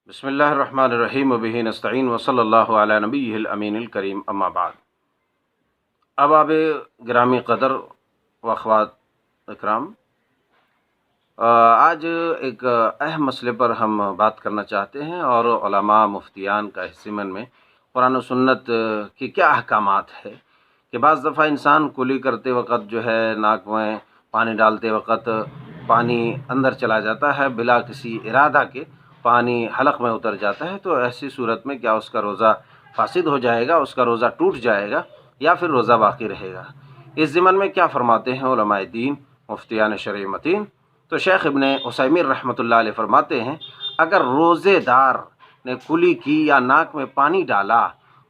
बिस्मिल्लाहिर्रहमानिर्रहीम वबिही नस्तईन वसल्लल्लाहु अला नबिय्यिल अमीनिल करीम अम्मा बाद। अब गिरामी क़दर व अख़वात इकराम, आज एक अहम मसले पर हम बात करना चाहते हैं और उलमा मुफ्तियान का इस ज़िमन में कुरान और सुन्नत की क्या अहकामात है कि बाज़ दफ़ा इंसान कुली करते वक़्त जो है नाक में पानी डालते वक़्त पानी अंदर चला जाता है, बिला किसी इरादा के पानी हलक में उतर जाता है। तो ऐसी सूरत में क्या उसका रोज़ा फासिद हो जाएगा, उसका रोज़ा टूट जाएगा या फिर रोज़ा बाकी रहेगा? इस ज़िमन में क्या फरमाते हैं उलमाए दीन, मुफ्तियान शरई मतीन? तो शेख इब्न उसैमीन रहमतुल्लाह अलैह फरमाते हैं, अगर रोज़ेदार ने कुली की या नाक में पानी डाला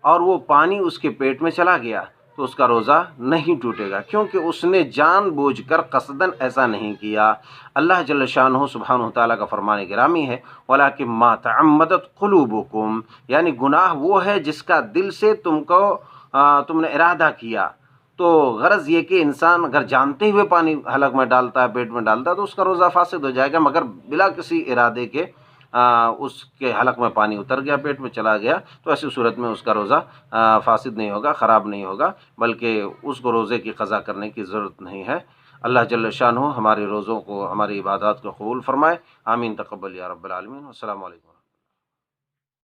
और वो पानी उसके पेट में चला गया तो उसका रोज़ा नहीं टूटेगा, क्योंकि उसने जानबूझकर कसदन ऐसा नहीं किया। अल्लाह जल्ल शानुहु सुब्हानहु तआला का फरमान गिरामी है, वलाकिन मा तअम्मदत क़ुलूबुकुम, यानी गुनाह वो है जिसका दिल से तुमने इरादा किया। तो गरज ये कि इंसान अगर जानते हुए पानी हलक में डालता है, पेट में डालता है, तो उसका रोज़ा फासिद हो जाएगा, मगर बिला किसी इरादे के उसके हलक में पानी उतर गया, पेट में चला गया, तो ऐसी सूरत में उसका रोज़ा फासिद नहीं होगा, ख़राब नहीं होगा, बल्कि उसको रोज़े की क़ज़ा करने की ज़रूरत नहीं है। अल्लाह जल्ल शानुहु हमारे रोज़ों को, हमारी इबादत को कबूल फ़रमाए। आमीन तक़ब्बल या रब्बल आलमीन। अस्सलामु अलैकुम।